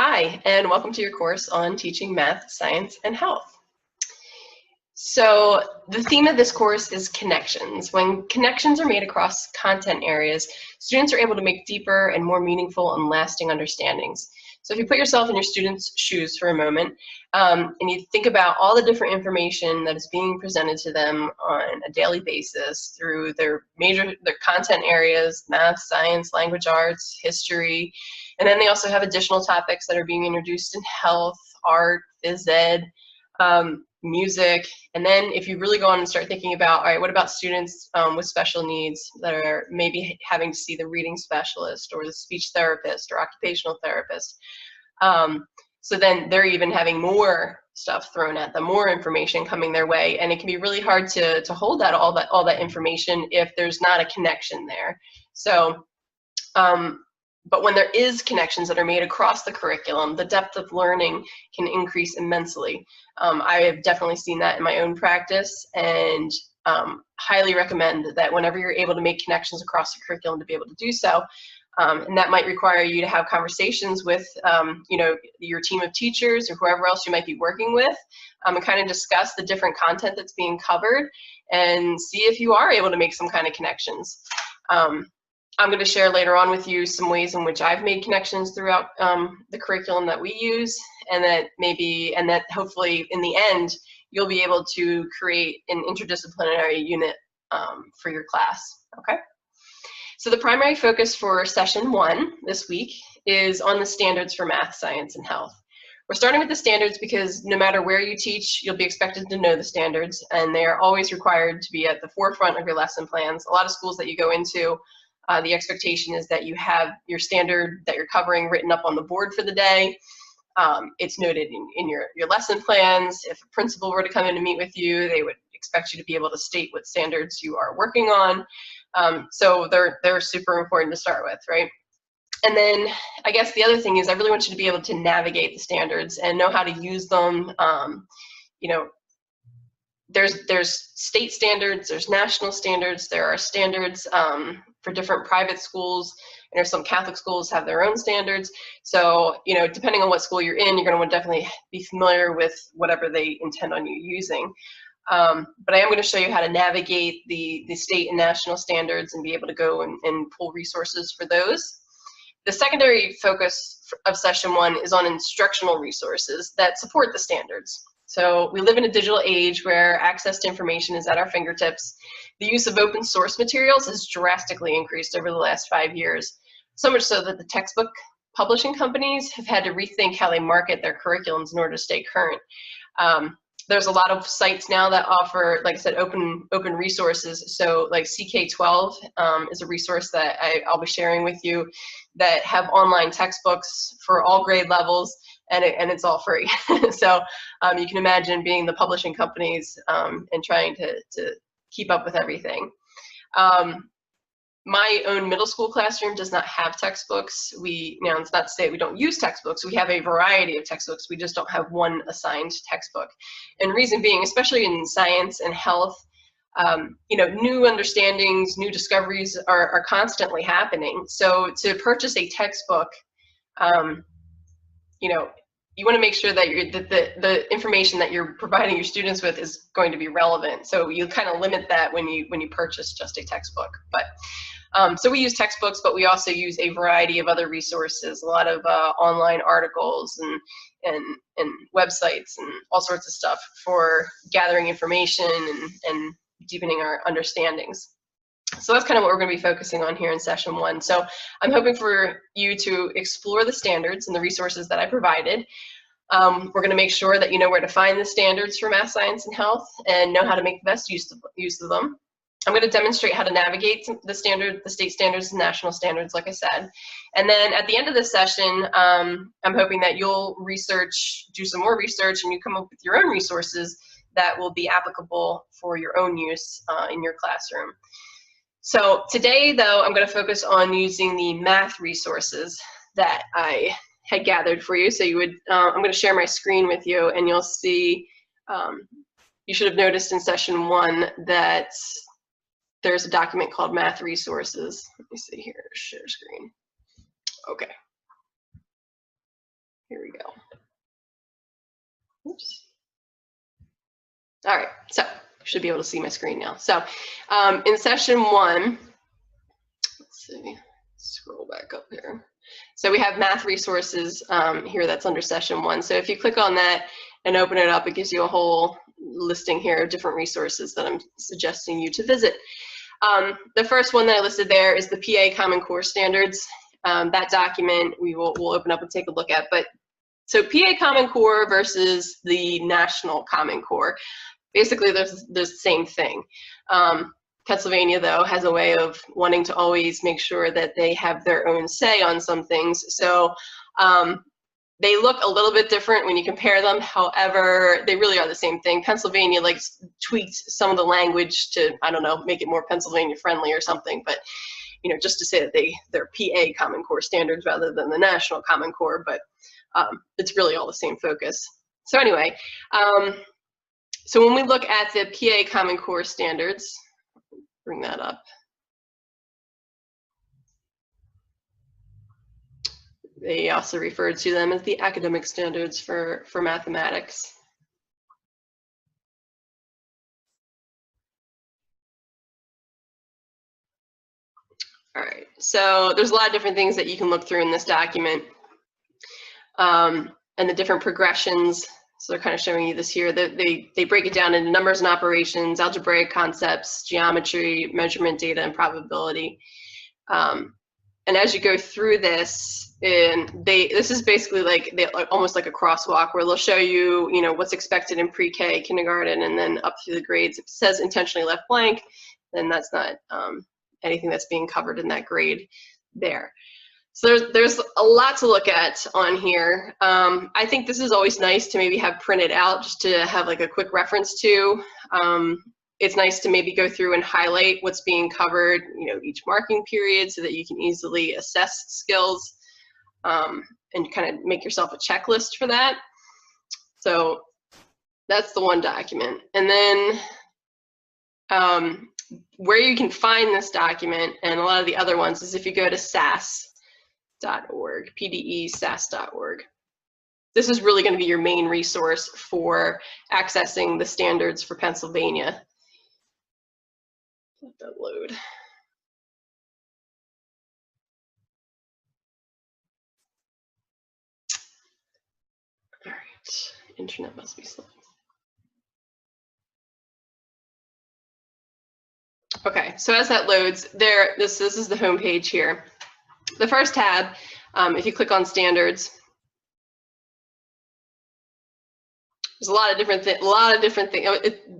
Hi, and welcome to your course on teaching math, science, and health. So the theme of this course is connections. When connections are made across content areas, students are able to make deeper and more meaningful and lasting understandings. So if you put yourself in your students' shoes for a moment, and you think about all the different information that is being presented to them on a daily basis through their content areas, math, science, language arts, history, and then they also have additional topics that are being introduced in health, art, phys ed, music. And then if you really go on and start thinking about, all right, what about students with special needs that are maybe having to see the reading specialist or the speech therapist or occupational therapist? So then they're even having more stuff thrown at them, more information coming their way, and it can be really hard to hold all that information if there's not a connection there. So but when there is connections that are made across the curriculum, the depth of learning can increase immensely. I have definitely seen that in my own practice, and highly recommend that whenever you're able to make connections across the curriculum to be able to do so. And that might require you to have conversations with your team of teachers or whoever else you might be working with, and kind of discuss the different content that's being covered and see if you are able to make some kind of connections. I'm going to share later on with you some ways in which I've made connections throughout the curriculum that we use, and that hopefully in the end you'll be able to create an interdisciplinary unit for your class. Okay. So the primary focus for session 1 this week is on the standards for math, science, and health. We're starting with the standards because no matter where you teach, you'll be expected to know the standards, and they are always required to be at the forefront of your lesson plans. A lot of schools that you go into, the expectation is that you have your standard that you're covering written up on the board for the day. It's noted in your lesson plans. If a principal were to come in to meet with you, they would expect you to be able to state what standards you are working on. So they're super important to start with, right? And then I guess the other thing is I really want you to be able to navigate the standards and know how to use them. There's state standards, there's national standards, there are standards for different private schools, and there's some Catholic schools have their own standards. So, depending on what school you're in, you're going to want to definitely be familiar with whatever they intend on you using. But I am going to show you how to navigate the state and national standards and be able to go and pull resources for those. The secondary focus of session 1 is on instructional resources that support the standards. So we live in a digital age where access to information is at our fingertips. The use of open source materials has drastically increased over the last 5 years, so much so that the textbook publishing companies have had to rethink how they market their curriculums in order to stay current. There's a lot of sites now that offer, like I said, open resources. So like CK12 is a resource that I'll be sharing with you that have online textbooks for all grade levels, and it's all free. So you can imagine being the publishing companies and trying to keep up with everything. My own middle school classroom does not have textbooks. It's not to say we don't use textbooks. We have a variety of textbooks. We just don't have one assigned textbook. And reason being, especially in science and health, new understandings, new discoveries are constantly happening. So to purchase a textbook, you want to make sure that the information that you're providing your students with is going to be relevant. So you kind of limit that when you purchase just a textbook. But so we use textbooks, but we also use a variety of other resources, a lot of online articles and websites and all sorts of stuff for gathering information and deepening our understandings. So that's kind of what we're going to be focusing on here in session 1. So I'm hoping for you to explore the standards and the resources that I provided. We're going to make sure that you know where to find the standards for math, science, and health, and know how to make the best use of them. I'm going to demonstrate how to navigate the state standards and national standards, like I said. And then at the end of this session, I'm hoping that you'll do some more research, and you come up with your own resources that will be applicable for your own use in your classroom. So today, though, I'm going to focus on using the math resources that I had gathered for you. So I'm going to share my screen with you, and you'll see, you should have noticed in session 1 that there's a document called Math Resources. Let me see here, share screen. Okay. Here All right, so should be able to see my screen now. So in session 1, let's see, scroll back up here. So we have math resources here that's under session 1. So if you click on that and open it up, it gives you a whole listing here of different resources that I'm suggesting you to visit. The first one that I listed there is the PA Common Core Standards. That document we'll open up and take a look at. But so PA Common Core versus the National Common Core. Basically, there's the same thing. Pennsylvania, though, has a way of wanting to always make sure that they have their own say on some things. So they look a little bit different when you compare them. However, they really are the same thing. Pennsylvania tweaked some of the language to, I don't know, make it more Pennsylvania friendly or something. But just to say that they're PA Common Core standards rather than the National Common Core. But it's really all the same focus. So anyway, so when we look at the PA Common Core standards, bring that up. They also refer to them as the academic standards for mathematics. All right, so there's a lot of different things that you can look through in this document, and the different progressions. So they're kind of showing you this here. They break it down into numbers and operations, algebraic concepts, geometry, measurement data, and probability. And as you go through this, this is basically almost like a crosswalk where they'll show you, what's expected in pre-K, kindergarten, and then up through the grades. If it says intentionally left blank, then that's not anything that's being covered in that grade there. So there's a lot to look at on here. I think this is always nice to maybe have printed out just to have like a quick reference to. It's nice to maybe go through and highlight what's being covered, each marking period so that you can easily assess skills and kind of make yourself a checklist for that. So that's the one document. And then where you can find this document and a lot of the other ones is if you go to SAS.org, pdesas.org. This is really going to be your main resource for accessing the standards for Pennsylvania. Let that load. All right, internet must be slow. Okay, so as that loads, this is the home page here. The first tab, if you click on standards, there's a lot of different things.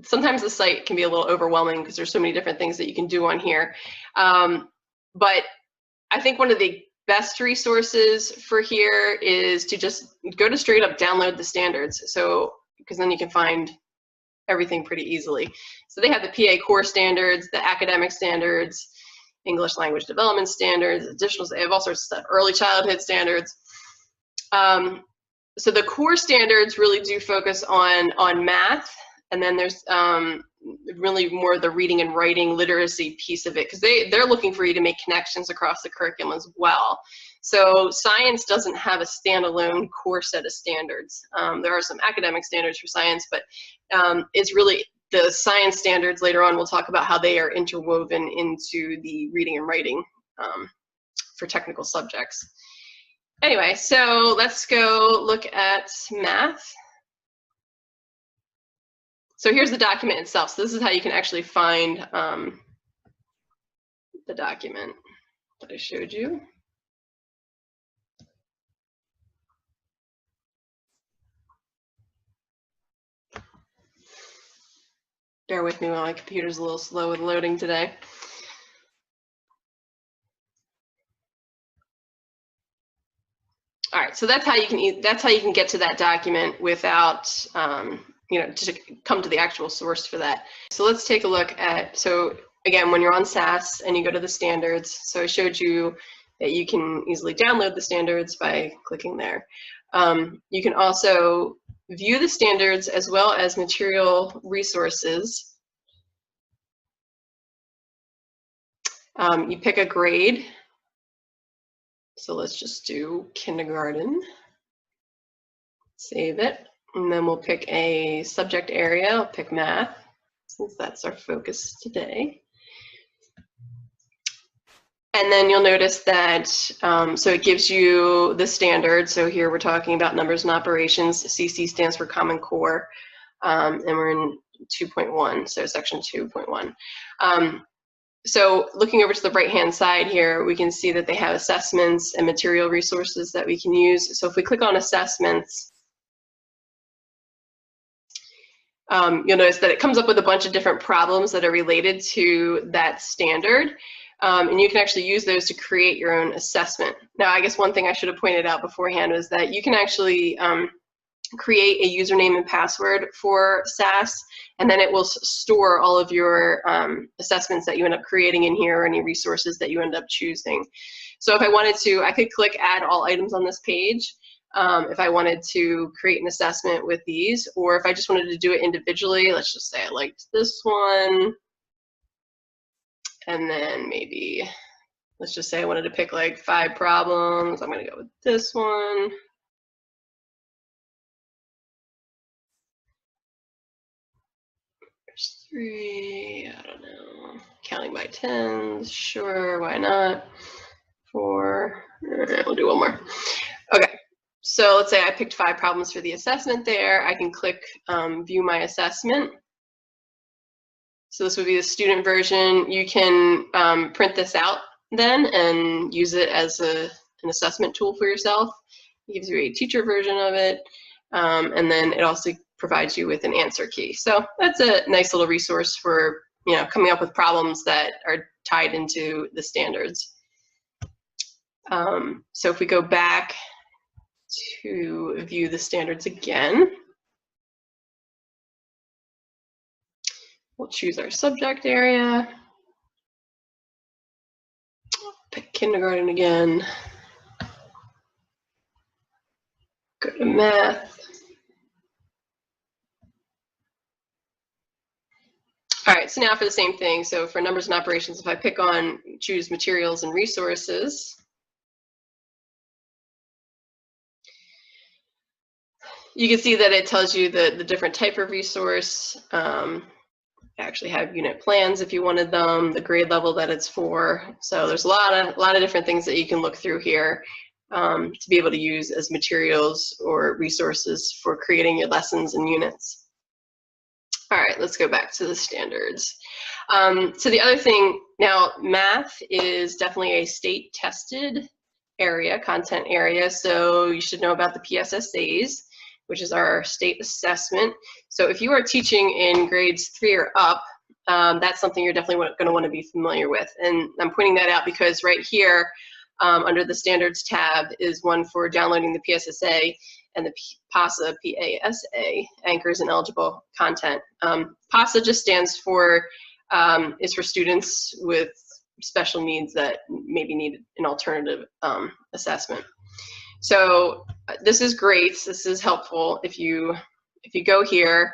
Sometimes the site can be a little overwhelming because there's so many different things that you can do on here. But I think one of the best resources for here is to just go to straight up download the standards. So, because then you can find everything pretty easily. So they have the PA core standards, the academic standards, English language development standards, additional, they have all sorts of stuff, early childhood standards. So the core standards really do focus on math, and then there's really more the reading and writing literacy piece of it, because they're looking for you to make connections across the curriculum as well. So science doesn't have a standalone core set of standards. There are some academic standards for science, but it's really the science standards later on. We'll talk about how they are interwoven into the reading and writing for technical subjects. Anyway, so let's go look at math. So here's the document itself. So this is how you can actually find the document that I showed you. Bear with me while my computer's a little slow with loading today. All right, so that's how you can get to that document without to come to the actual source for that. So let's take a look at, so again, when you're on SAS and you go to the standards, so I showed you that you can easily download the standards by clicking there. You can also view the standards as well as material resources. You pick a grade. So let's just do kindergarten. Save it. And then we'll pick a subject area. I'll pick math, since that's our focus today. And then you'll notice that, so it gives you the standard. So here we're talking about numbers and operations. CC stands for Common Core, and we're in 2.1, so section 2.1. So looking over to the right-hand side here, we can see that they have assessments and material resources that we can use. So if we click on assessments, you'll notice that it comes up with a bunch of different problems that are related to that standard. And you can actually use those to create your own assessment. Now, I guess one thing I should have pointed out beforehand was that you can actually create a username and password for SAS, and then it will store all of your assessments that you end up creating in here, or any resources that you end up choosing. So if I wanted to, I could click Add All Items on this page if I wanted to create an assessment with these, or if I just wanted to do it individually. Let's just say I liked this one, and then maybe, let's just say I wanted to pick like 5 problems. I'm going to go with this one. There's 3, I don't know, counting by tens, sure, why not? 4, we'll do one more. Okay, so let's say I picked 5 problems for the assessment there. I can click View My Assessment. So this would be the student version. You can print this out then and use it as an assessment tool for yourself. It gives you a teacher version of it, and then it also provides you with an answer key. So that's a nice little resource for, you know, coming up with problems that are tied into the standards. So if we go back to view the standards again, we'll choose our subject area, pick kindergarten again, go to math. All right, so now for the same thing. So for numbers and operations, if I pick on, choose materials and resources, you can see that it tells you the different type of resource. Actually have unit plans if you wanted them, the grade level that it's for. So there's a lot of different things that you can look through here to be able to use as materials or resources for creating your lessons and units. All right, let's go back to the standards. So the other thing, now math is definitely a state tested area, content area, so you should know about the PSSAs, which is our state assessment. So if you are teaching in grades 3 or up, that's something you're definitely going to want to be familiar with. And I'm pointing that out because right here, under the standards tab is one for downloading the PSSA and the PASA, P-A-S-A, anchors and eligible content. PASA just stands for, is for students with special needs that maybe need an alternative assessment. So this is great. This is helpful. If you go here,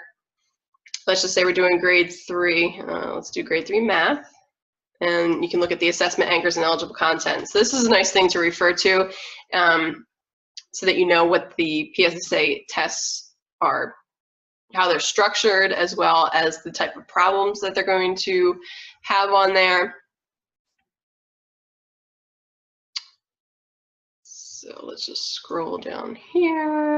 let's just say we're doing grade 3. Let's do grade 3 math, and you can look at the assessment anchors and eligible content. So this is a nice thing to refer to, so that you know what the PSSA tests are, how they're structured, as well as the type of problems that they're going to have on there. So let's just scroll down here.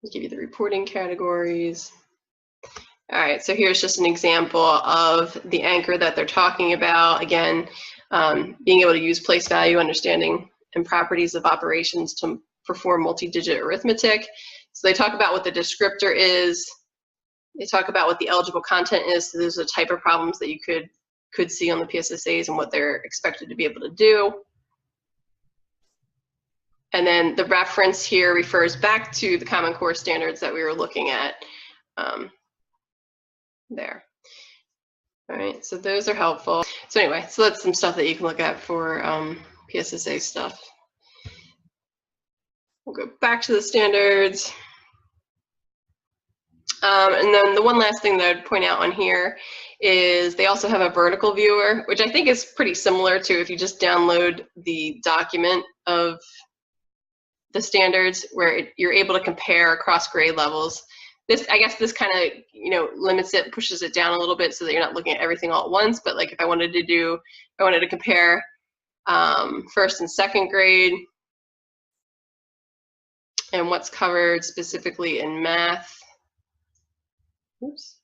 I'll give you the reporting categories. All right, so here's just an example of the anchor that they're talking about. Again, being able to use place value, understanding, and properties of operations to perform multi-digit arithmetic. So they talk about what the descriptor is. They talk about what the eligible content is. So those are the type of problems that you could see on the PSSAs and what they're expected to be able to do. And then the reference here refers back to the Common Core standards that we were looking at there. All right, so those are helpful. So anyway, so that's some stuff that you can look at for PSSA stuff. We'll go back to the standards. And then the one last thing that I'd point out on here is they also have a vertical viewer, which I think is pretty similar to if you just download the document of the standards where you're able to compare across grade levels. I guess this kind of, limits it, pushes it down a little bit so that you're not looking at everything all at once. But like if I wanted to compare first and second grade and what's covered specifically in math. Oops.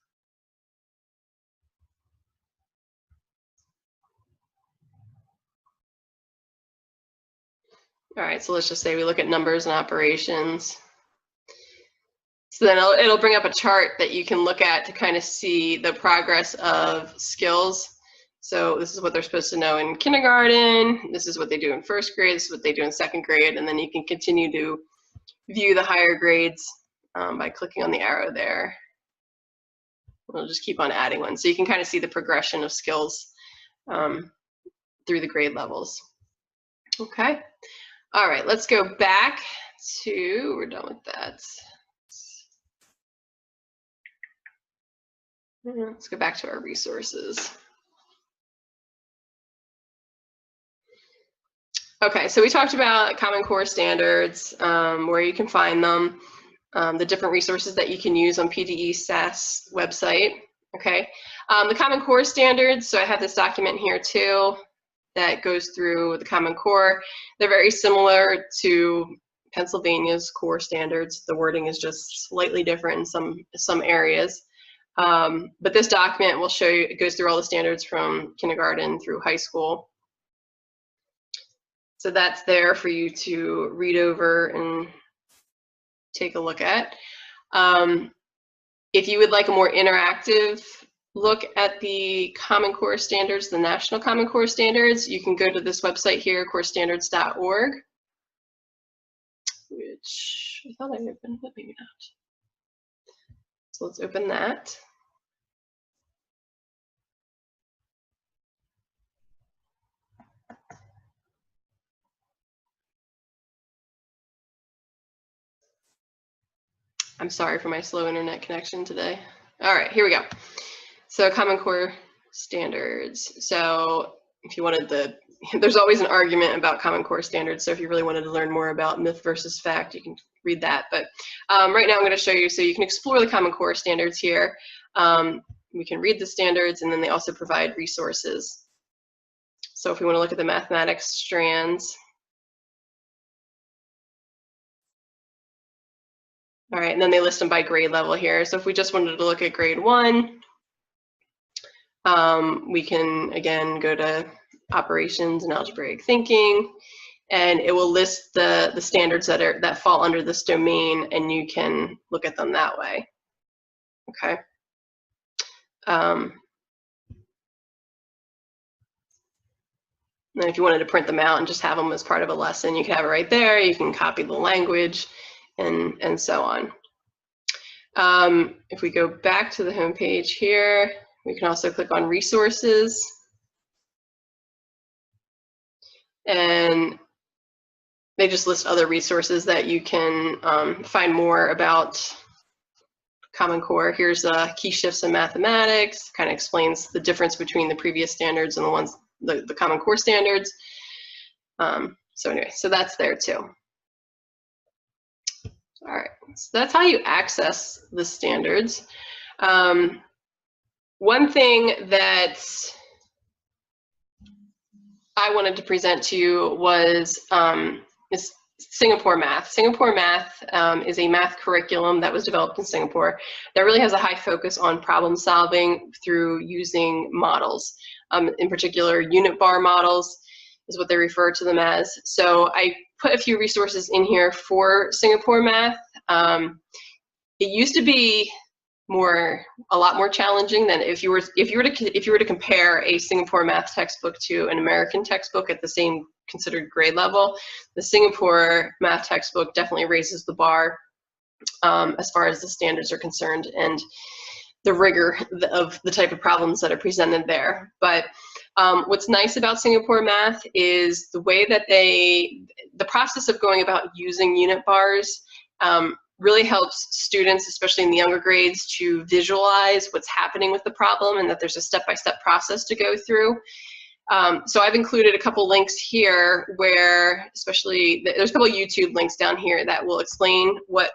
All right, so let's just say we look at numbers and operations. So then it'll bring up a chart that you can look at to kind of see the progress of skills. So this is what they're supposed to know in kindergarten. This is what they do in first grade. This is what they do in second grade. And then you can continue to view the higher grades by clicking on the arrow there. We'll just keep on adding one. So you can kind of see the progression of skills through the grade levels. Okay. All right, let's go back to, we're done with that. Let's go back to our resources. Okay, so we talked about Common Core standards, where you can find them, the different resources that you can use on PDE SAS website. Okay, the Common Core standards, so I have this document here too that goes through the Common Core. They're very similar to Pennsylvania's core standards. The wording is just slightly different in some areas. But this document will show you, it goes through all the standards from kindergarten through high school. So that's there for you to read over and take a look at. If you would like a more interactive look at the Common Core standards, the National Common Core standards, you can go to this website here, corestandards.org, which I thought I opened, but maybe not. So let's open that. I'm sorry for my slow internet connection today. All right, here we go. So Common Core standards. So if you wanted there's always an argument about Common Core standards. So if you really wanted to learn more about myth versus fact, you can read that. But right now I'm going to show you, so you can explore the Common Core standards here. We can read the standards, and then they also provide resources. So if we want to look at the mathematics strands. All right, and then they list them by grade level here. So if we just wanted to look at grade 1, we can, again, go to operations and algebraic thinking, and it will list the standards that fall under this domain, and you can look at them that way. Okay. And if you wanted to print them out and just have them as part of a lesson, you can have it right there. You can copy the language and so on. If we go back to the home page here, we can also click on resources. And they just list other resources that you can find more about Common Core. Here's key shifts in mathematics, kind of explains the difference between the previous standards and the Common Core standards. So anyway, so that's there too. All right, so that's how you access the standards. One thing that I wanted to present to you was is Singapore Math. Singapore Math is a math curriculum that was developed in Singapore that really has a high focus on problem solving through using models. In particular, unit bar models is what they refer to them as. So I put a few resources in here for Singapore Math. It used to be a lot more challenging than if you were to compare a Singapore Math textbook to an American textbook at the same considered grade level. The Singapore Math textbook definitely raises the bar as far as the standards are concerned and the rigor of the type of problems that are presented there. But what's nice about Singapore Math is the way that the process of going about using unit bars really helps students, especially in the younger grades, to visualize what's happening with the problem and that there's a step-by-step process to go through. So I've included a couple links here where, especially, there's a couple YouTube links down here that will explain what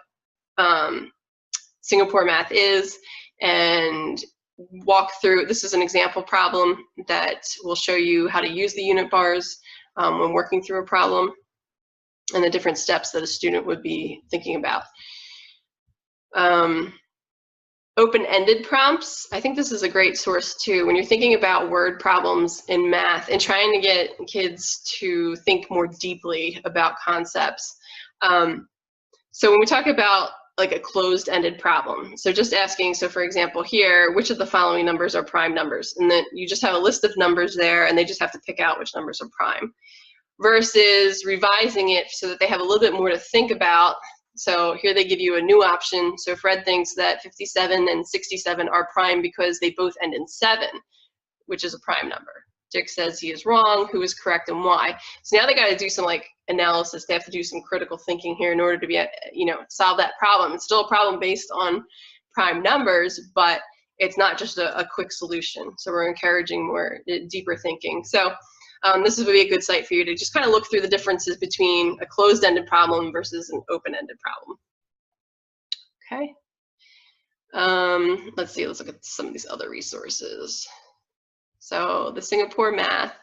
Singapore Math is and walk through. This is an example problem that will show you how to use the unit bars when working through a problem and the different steps that a student would be thinking about. Open-ended prompts, I think this is a great source too. When you're thinking about word problems in math and trying to get kids to think more deeply about concepts. So when we talk about like a closed-ended problem, so just asking, so for example here, which of the following numbers are prime numbers? And then you just have a list of numbers there and they just have to pick out which numbers are prime. Versus revising it so that they have a little bit more to think about. So here they give you a new option. So Fred thinks that 57 and 67 are prime because they both end in 7, which is a prime number. Dick says he is wrong, who is correct and why. So now they got to do some like analysis. They have to do some critical thinking here in order to be, solve that problem. It's still a problem based on prime numbers, but it's not just a quick solution. So we're encouraging more deeper thinking. So this would be a good site for you to just kind of look through the differences between a closed-ended problem versus an open-ended problem. Okay. Let's see, let's look at some of these other resources. So the Singapore Math,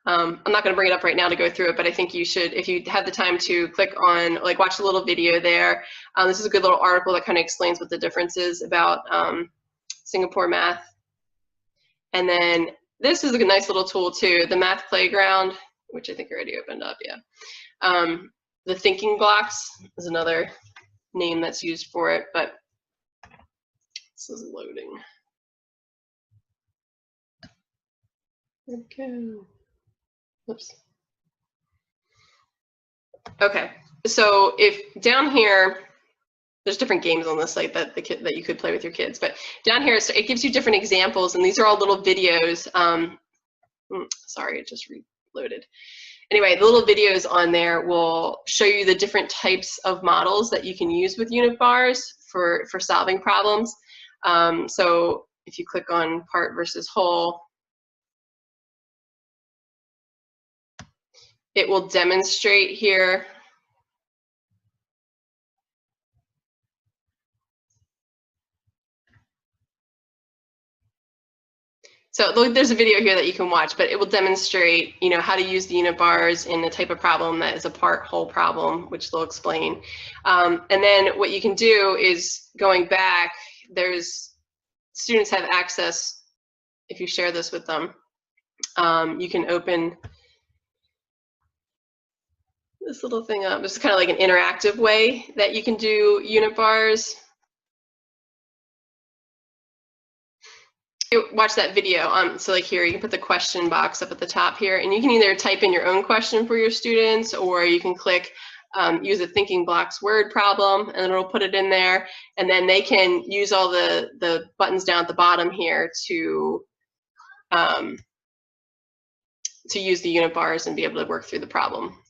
I'm not going to bring it up right now to go through it, but I think you should, if you have the time to click on, like watch the little video there. This is a good little article that kind of explains what the difference is about Singapore Math. And then this is a nice little tool too, the Math Playground, which I think already opened up, yeah. The Thinking Blocks is another name that's used for it, but this is loading. Okay. Oops. Okay, so if down here, there's different games on the site that that you could play with your kids, but down here it gives you different examples, and these are all little videos. Sorry, it just reloaded. Anyway, the little videos on there will show you the different types of models that you can use with unit bars for solving problems. So if you click on part versus whole, it will demonstrate here. So there's a video here that you can watch, but it will demonstrate, how to use the unit bars in the type of problem that is a part-whole problem, which they'll explain. And then what you can do is, going back, students have access, if you share this with them, you can open this little thing up. This is kind of like an interactive way that you can do unit bars. Watch that video. So like here, you can put the question box up at the top here, and you can either type in your own question for your students, or you can click use a Thinking Blocks word problem, and it'll put it in there, and then they can use all the buttons down at the bottom here to use the unit bars and be able to work through the problem.